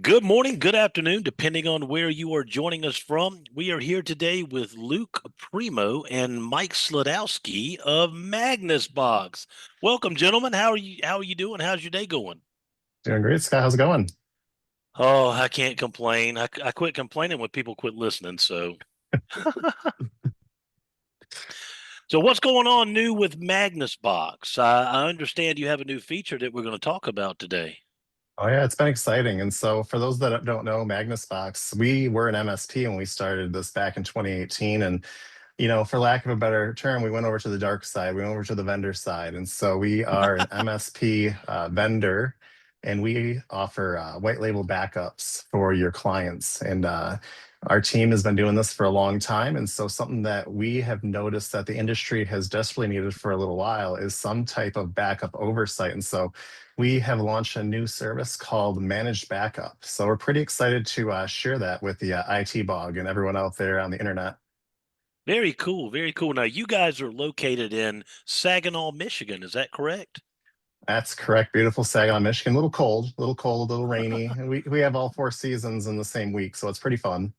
Good morning, good afternoon, depending on where you are joining us from. We are here today with Luke Premo and Mike Slodowski of Magnus Box. Welcome, gentlemen. How are you doing? How's your day going? Doing great, Scott. How's it going? Oh, I can't complain. I quit complaining when people quit listening. So what's going on new with Magnus Box? I understand you have a new feature that we're going to talk about today. Oh yeah, it's been exciting. And so for those that don't know, Magnus Box, we were an MSP when we started this back in 2018. And for lack of a better term, we went over to the dark side. We went over to the vendor side. And so we are an MSP vendor, and we offer white label backups for your clients. And our team has been doing this for a long time. And so something that we have noticed that the industry has desperately needed for a little while is some type of backup oversight. And so we have launched a new service called Managed Backup. So we're pretty excited to share that with the IT bog and everyone out there on the internet. Very cool, very cool. Now you guys are located in Saginaw, Michigan. Is that correct? That's correct. Beautiful Saginaw, Michigan. A little cold, a little rainy. And we have all four seasons in the same week, so it's pretty fun.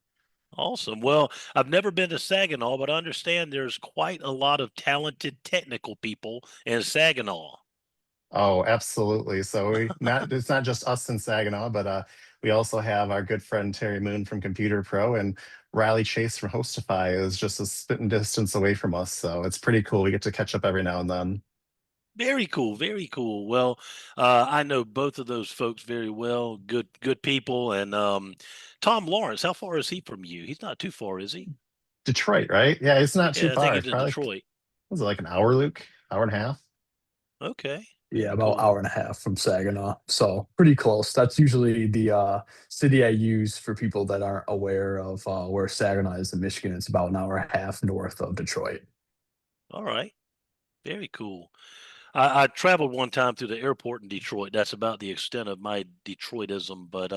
Awesome. Well, I've never been to Saginaw, but I understand there's quite a lot of talented technical people in Saginaw. Oh, absolutely. So it's not just us in Saginaw, but we also have our good friend Terry Moon from Computer Pro, and Riley Chase from Hostify is just a spitting distance away from us. So it's pretty cool. We get to catch up every now and then. Very cool, very cool. Well, I know both of those folks very well. Good people. And Tom Lawrence, how far is he from you? He's not too far, is he? Detroit, right? Yeah, it's not too Yeah, I think far. he's It's in probably, Detroit. was it like an hour, Luke? Hour and a half? Okay, Yeah, very about cool. hour and a half from Saginaw. So pretty close. That's usually the city I use for people that aren't aware of where Saginaw is in Michigan. It's about an hour and a half north of Detroit. All right, very cool. I traveled one time through the airport in Detroit. That's about the extent of my Detroitism, but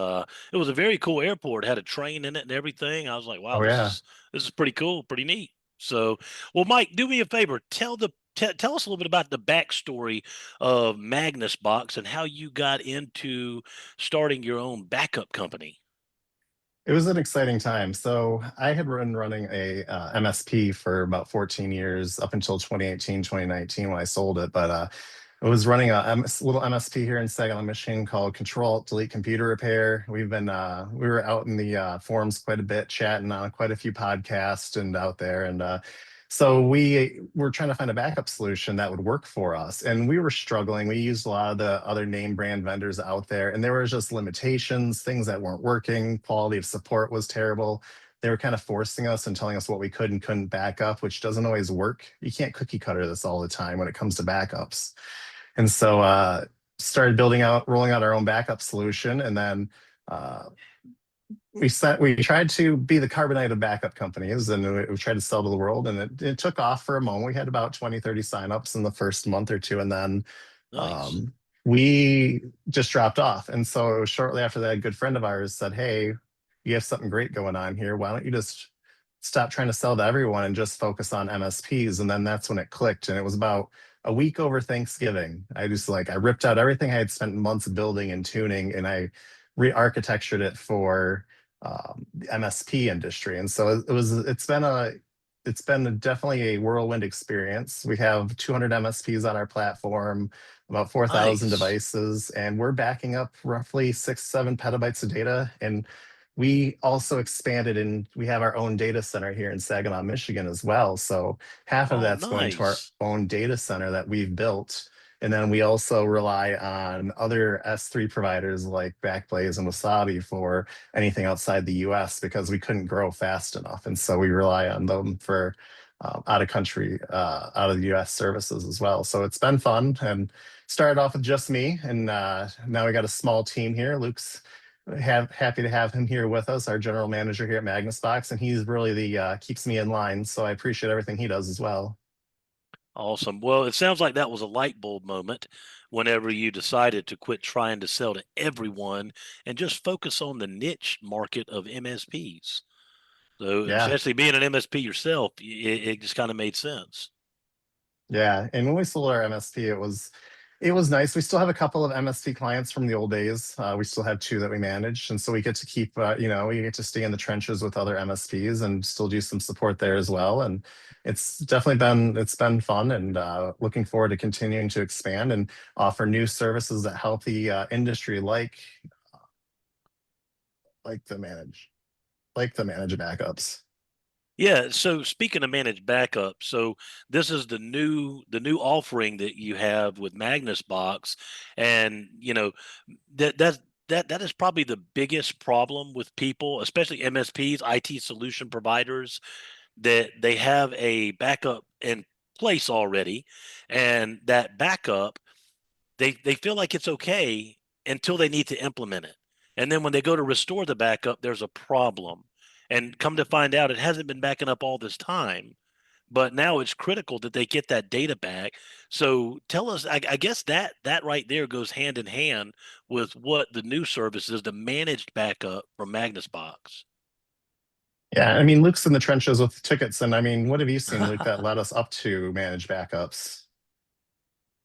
it was a very cool airport. It had a train in it and everything. I was like, wow, Oh this yeah. is this is pretty cool, pretty neat. So, well, Mike, do me a favor. Tell us a little bit about the backstory of Magnus Box and how you got into starting your own backup company. It was an exciting time. So I had been running a MSP for about 14 years up until 2018, 2019 when I sold it. But I was running a little MSP here in Saginaw, Michigan called Control Alt Delete Computer Repair. We were out in the forums quite a bit, chatting on quite a few podcasts and out there. And so we were trying to find a backup solution that would work for us. And we were struggling. We used a lot of the other name brand vendors out there, and there were just limitations, things that weren't working. Quality of support was terrible. They were kind of forcing us and telling us what we could and couldn't back up, which doesn't always work. You can't cookie cutter this all the time when it comes to backups. And so started rolling out our own backup solution, and then uh, we tried to be the carbonite of backup companies, and we tried to sell to the world, and it took off for a moment. We had about 20, 30 signups in the first month or two, and then Nice. um, we just dropped off. And so shortly after that, a good friend of ours said, hey, you have something great going on here. Why don't you just stop trying to sell to everyone and just focus on MSPs? And then that's when it clicked. And it was about a week over Thanksgiving. I ripped out everything I had spent months building and tuning, and I re-architectured it for the MSP industry. And so it's been definitely a whirlwind experience. We have 200 MSPs on our platform, about 4,000 Nice. devices, and we're backing up roughly 6, 7 petabytes of data. And we also expanded, and we have our own data center here in Saginaw, Michigan as well. So half of Oh, that's going to our nice. own data center that we've built. And then we also rely on other S3 providers like Backblaze and Wasabi for anything outside the US because we couldn't grow fast enough. And so we rely on them for out of country, out of the US services as well. So it's been fun, and started off with just me. And now we got a small team here. Luke's happy to have him here with us, our general manager here at Magnus Box. And he's really the keeps me in line. So I appreciate everything he does as well. Awesome. Well, it sounds like that was a light bulb moment whenever you decided to quit trying to sell to everyone and just focus on the niche market of MSPs. So, Yeah. especially being an MSP yourself, it just kind of made sense. Yeah, and when we sold our MSP, it was It was nice. We still have a couple of MSP clients from the old days. We still have two that we manage, and so we get to keep, we get to stay in the trenches with other MSPs and still do some support there as well. And it's been fun, and looking forward to continuing to expand and offer new services that help the industry, like the manage the manage backups. Yeah, so speaking of managed backup, so this is the new offering that you have with Magnus Box, and that is probably the biggest problem with people, especially MSPs, IT solution providers, that they have a backup in place already, and that backup they feel like it's okay until they need to implement it. And then when they go to restore the backup, there's a problem. And come to find out, it hasn't been backing up all this time, but now it's critical that they get that data back. So tell us, I guess that right there goes hand in hand with what the new service is, the managed backup from Magnus Box. Yeah, I mean, Luke's in the trenches with tickets, and I mean, what have you seen, Luke, that led us up to manage backups?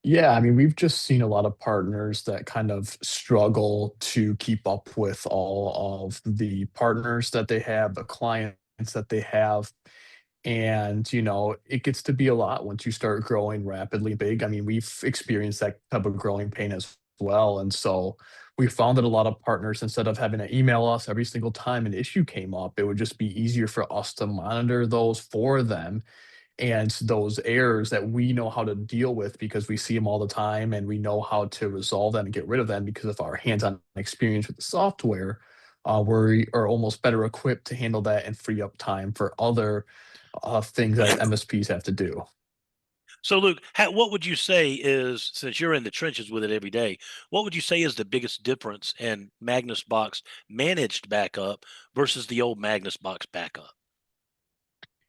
Yeah, I mean, we've just seen a lot of partners that kind of struggle to keep up with all of the partners that they have, the clients that they have. And, it gets to be a lot once you start growing rapidly big. I mean, we've experienced that type of growing pain as well. And so we found that a lot of partners, instead of having to email us every single time an issue came up, it would just be easier for us to monitor those for them, and those errors that we know how to deal with because we see them all the time and we know how to resolve them and get rid of them because of our hands-on experience with the software. We are almost better equipped to handle that and free up time for other things that MSPs have to do. So, Luke, what would you say is, since you're in the trenches with it every day, what would you say is the biggest difference in Magnus Box managed backup versus the old Magnus Box backup?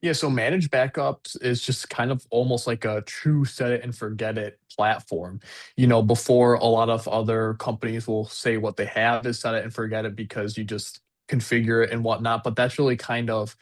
Yeah, so managed backups is just kind of almost like a true set it and forget it platform. Before, a lot of other companies will say what they have is set it and forget it because you just configure it and whatnot. But that's really kind of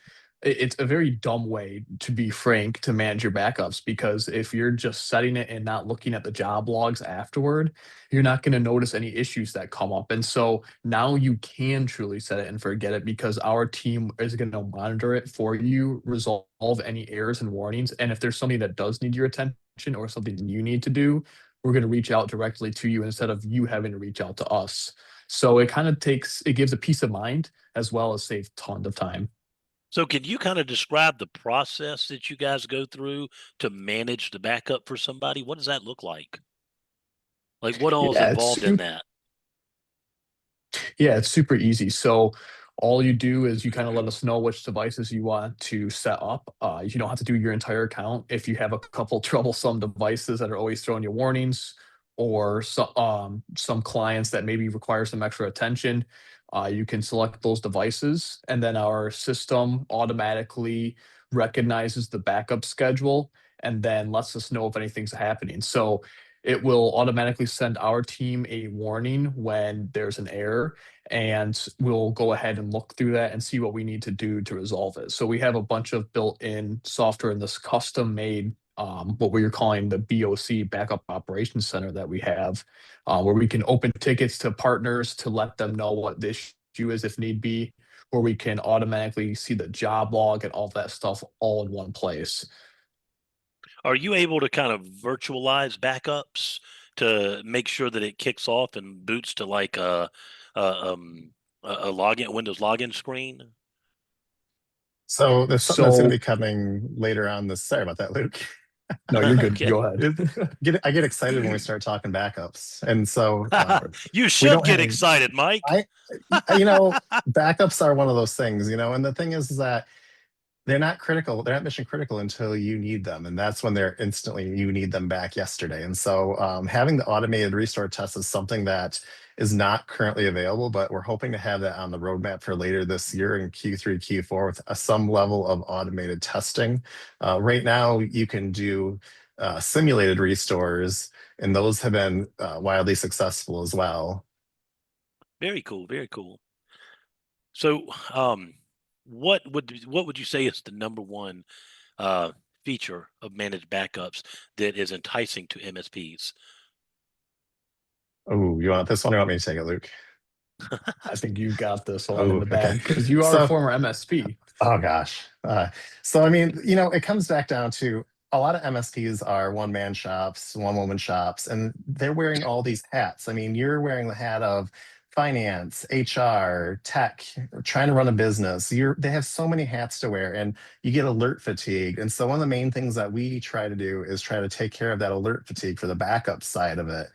it's a very dumb way, to be frank, to manage your backups, because if you're just setting it and not looking at the job logs afterward, you're not going to notice any issues that come up. And so now you can truly set it and forget it because our team is going to monitor it for you, resolve any errors and warnings. And if there's something that does need your attention or something you need to do, we're going to reach out directly to you instead of you having to reach out to us. So it gives a peace of mind as well as save tons of time. So, can you kind of describe the process that you guys go through to manage the backup for somebody? What does that look like? Like, what all is Yeah, involved in that? Yeah, it's super easy. So all you do is you kind of let us know which devices you want to set up. You don't have to do your entire account. If you have a couple troublesome devices that are always throwing you warnings, or some clients that maybe require some extra attention, you can select those devices, and then our system automatically recognizes the backup schedule and then lets us know if anything's happening. So it will automatically send our team a warning when there's an error, and we'll go ahead and look through that and see what we need to do to resolve it. So we have a bunch of built-in software in this custom-made, what we're calling the BOC, Backup Operations Center, that we have, where we can open tickets to partners to let them know what the issue is if need be, or we can automatically see the job log and all that stuff all in one place. Are you able to kind of virtualize backups to make sure that it kicks off and boots to like a, um, a login Windows login screen? So there's something that's going to So be coming later on this. Sorry about that, Luke. no, you're good. Okay. Go ahead. I get excited when we start talking backups, and so You we should don't get have. excited, Mike. I, you know, backups are one of those things, and the thing is that they're not critical. They're not mission critical until you need them, and that's when they're instantly you need them back yesterday. And so, having the automated restore test is something that is not currently available, but we're hoping to have that on the roadmap for later this year in Q3, Q4 with some level of automated testing. Right now, you can do simulated restores, and those have been wildly successful as well. Very cool. Very cool. So, what would you say is the number one uh, feature of managed backups that is enticing to MSPs? Oh, you want this one or you want me to take it, Luke? I think you got this one in Oh, the okay. bag because you are a So, former MSP. oh gosh. So I mean, it comes back down to a lot of MSPs are one-man shops, one-woman shops, and they're wearing all these hats. I mean, you're wearing the hat of finance, HR, tech, trying to run a business. They have so many hats to wear, and you get alert fatigue. And so one of the main things that we try to do is try to take care of that alert fatigue for the backup side of it.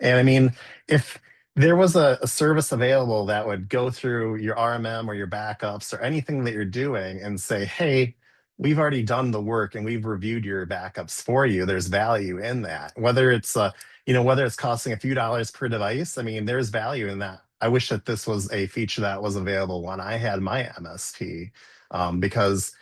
And I mean, if there was a service available that would go through your RMM or your backups or anything that you're doing and say, hey, we've already done the work and we've reviewed your backups for you. There's value in that. Whether it's costing a few dollars per device, I mean, there's value in that. I wish that this was a feature that was available when I had my MSP, because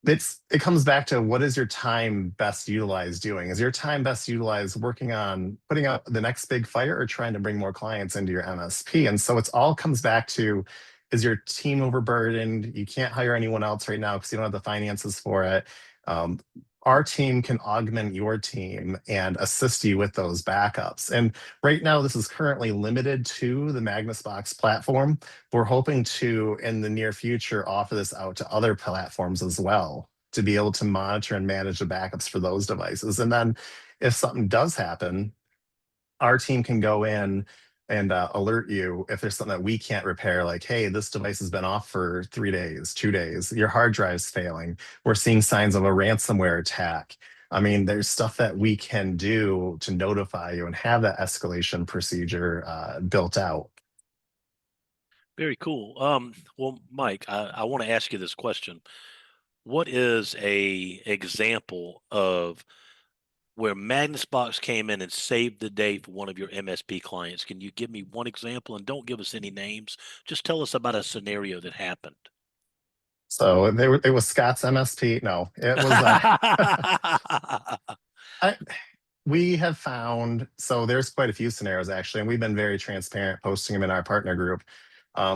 it comes back to what is your time best utilized doing? Is your time best utilized working on putting out the next big fire or trying to bring more clients into your MSP? And so it's all comes back to, is your team overburdened? You can't hire anyone else right now because you don't have the finances for it. Um, our team can augment your team and assist you with those backups. And right now, this is currently limited to the Magnus Box platform. We're hoping to, in the near future, offer this out to other platforms as well to be able to monitor and manage the backups for those devices. And then if something does happen, our team can go in and alert you if there's something that we can't repair, like, hey, this device has been off for 3 days, 2 days, your hard drive's failing. We're seeing signs of a ransomware attack. I mean, there's stuff that we can do to notify you and have that escalation procedure built out. Very cool. Well, Mike, I want to ask you this question. What is a example of where Magnus Box came in and saved the day for one of your MSP clients? Can you give me one example? And don't give us any names. Just tell us about a scenario that happened. It was Scott's MSP. No, it was I, we have found, so there's quite a few scenarios actually, and we've been very transparent posting them in our partner group.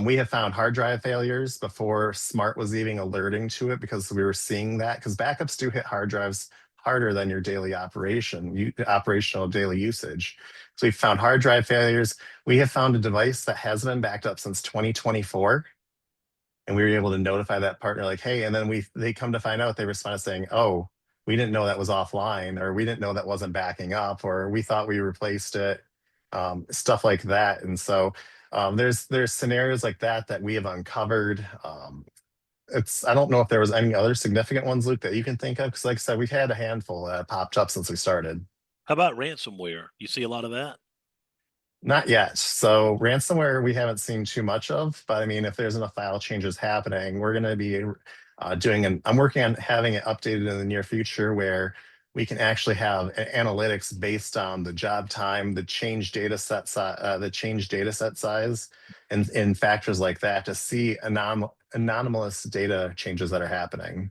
We have found hard drive failures before Smart was even alerting to it because we were seeing that because backups do hit hard drives harder than your daily operational daily usage. So we found hard drive failures. We have found a device that hasn't been backed up since 2024, and we were able to notify that partner like, hey, and then they come to find out, they responded saying, oh, we didn't know that was offline, or we didn't know that wasn't backing up, or we thought we replaced it, stuff like that. And so there's scenarios like that we have uncovered. I don't know if there was any other significant ones, Luke, that you can think of, because like I said, we've had a handful that popped up since we started. How about ransomware? You see a lot of that? Not yet. So ransomware we haven't seen too much of, but I mean, if there's enough file changes happening, we're going to be I'm working on having it updated in the near future where we can actually have analytics based on the job time, the change data set size, and factors like that to see anomalous data changes that are happening.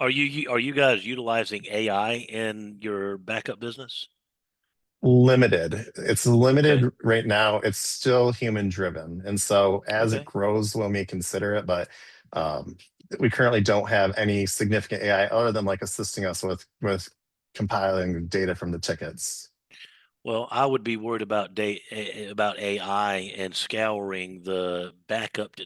Are you guys utilizing AI in your backup business? Limited. It's Okay. limited right now. It's still human driven. And so as it Okay. grows, we'll may consider it, but um, we currently don't have any significant AI other than like assisting us with compiling data from the tickets. Well, I would be worried about about AI and scouring the backed up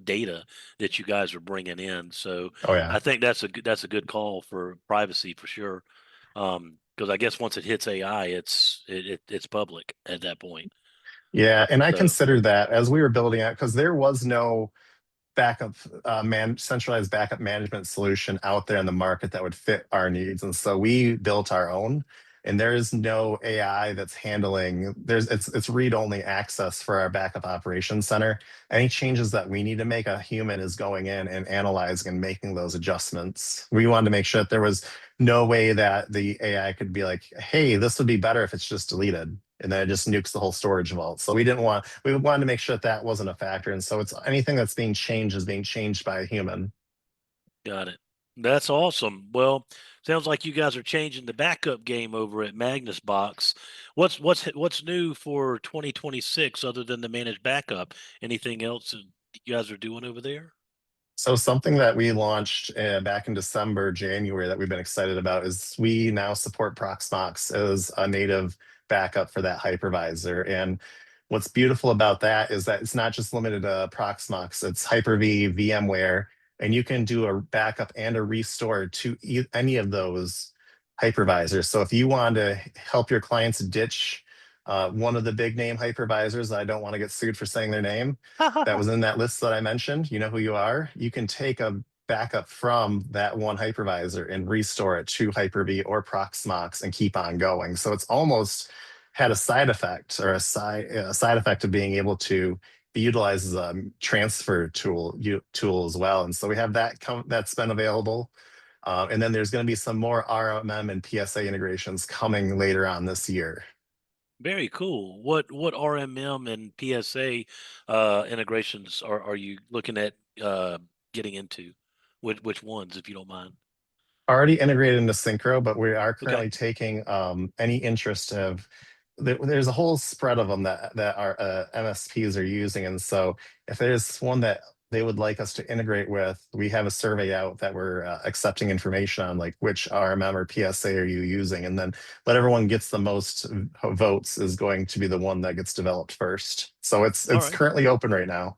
data that you guys are bringing in. So Oh yeah. I think that's a good call for privacy for sure. Because I guess once it hits AI, it's public at that point. Yeah. And I So considered that as we were building out because there was no backup centralized backup management solution out there in the market that would fit our needs, and so we built our own. And there is no AI that's handling. It's read only access for our backup operations center. Any changes that we need to make, a human is going in and analyzing and making those adjustments. We wanted to make sure that there was no way that the AI could be like, hey, this would be better if it's just deleted, and then it just nukes the whole storage vault. So we wanted to make sure that that wasn't a factor. And so it's anything that's being changed is being changed by a human. got it. That's awesome. Well, sounds like you guys are changing the backup game over at Magnus Box. What's new for 2026 other than the managed backup? Anything else that you guys are doing over there? So something that we launched back in December, January that we've been excited about is we now support Proxmox as a native backup for that hypervisor. And what's beautiful about that is that it's not just limited to Proxmox, it's Hyper-V, VMware, and you can do a backup and a restore to any of those hypervisors. So if you want to help your clients ditch one of the big name hypervisors, I don't want to get sued for saying their name, that was in that list that I mentioned, you know who you are, you can take a backup from that one hypervisor and restore it to Hyper-V or Proxmox and keep on going. So it's almost had a side effect or a side effect of being able to be utilized as a transfer tool as well. And so we have that that's been available. And then there's going to be some more RMM and PSA integrations coming later on this year. Very cool. What RMM and PSA integrations are you looking at getting into? Which ones, if you don't mind? Already integrated into Synchro, but we are Okay. currently taking any interest of there's a whole spread of them that our MSPs are using. And so if there's one that they would like us to integrate with, we have a survey out that we're accepting information on, like which RMM or PSA are you using? And then whatever one gets the most votes is going to be the one that gets developed first. So All it's right. currently open right now.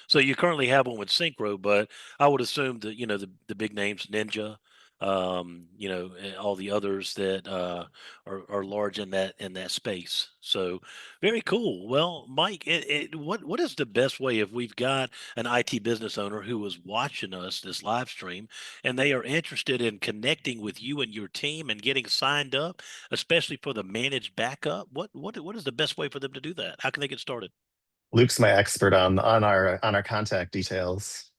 So you currently have one with Synchro, but I would assume that the big names, Ninja, and all the others that are large in that space. So very cool. Well, Mike, what is the best way if we've got an IT business owner who is watching us this live stream and they are interested in connecting with you and your team and getting signed up, especially for the managed backup? What is the best way for them to do that? How can they get started? Luke's my expert on our contact details.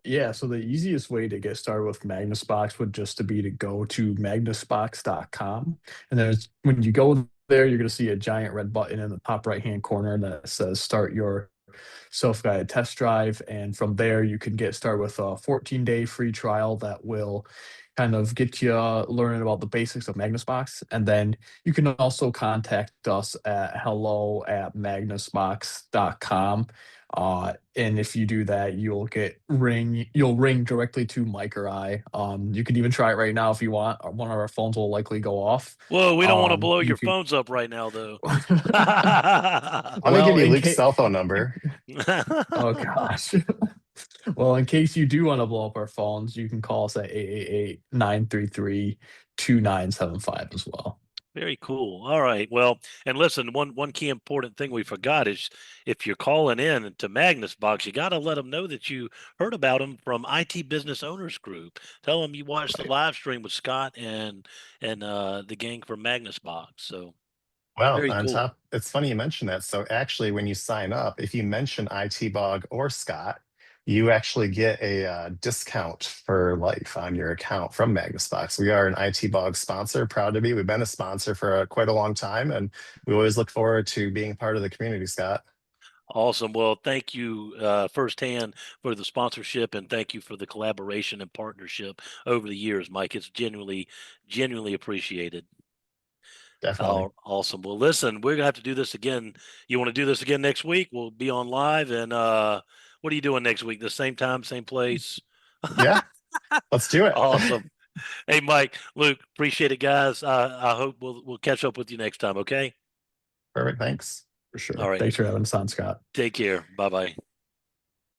Yeah, so the easiest way to get started with Magnus Box would just to be to go to magnusbox.com. And there's when you go there, you're going to see a giant red button in the top right-hand corner that says start your self-guided test drive. And from there, you can get started with a 14-day free trial that will kind of get you learning about the basics of Magnus Box. And then you can also contact us at hello@magnusbox.com. And if you do that, you'll ring directly to Mike or I. You can even try it right now if you want. One of our phones will likely go off. Whoa, we don't want to blow You your can phones up right now, though. I'm gonna give well, you in Luke's case cell phone number. oh gosh. Well, in case you do want to blow up our phones, you can call us at 888-933-2975 as well. Very cool. All right. Well, and listen, one key important thing we forgot is if you're calling in to Magnus Box, you got to let them know that you heard about them from IT Business Owners Group. Tell them you watched the Right. live stream with Scott and the gang from Magnus Box. So Well, very on cool. top, it's funny you mention that. So actually, when you sign up, if you mention IT Bog or Scott, you actually get a discount for life on your account from Magnus Box. We are an IT Bog sponsor, proud to be. We've been a sponsor for quite a long time, and we always look forward to being part of the community, Scott. Awesome. Well, thank you firsthand for the sponsorship and thank you for the collaboration and partnership over the years, Mike. It's genuinely appreciated. Definitely. Oh, awesome. Well, listen, we're gonna have to do this again. You want to do this again next week? We'll be on live. And what are you doing next week? The same time, same place? Yeah, let's do it. Awesome. Hey, Mike, Luke, appreciate it, guys. I hope we'll catch up with you next time. Okay. Perfect. Thanks. For All sure. right. Thanks for having us on, Scott. Take care. Bye bye.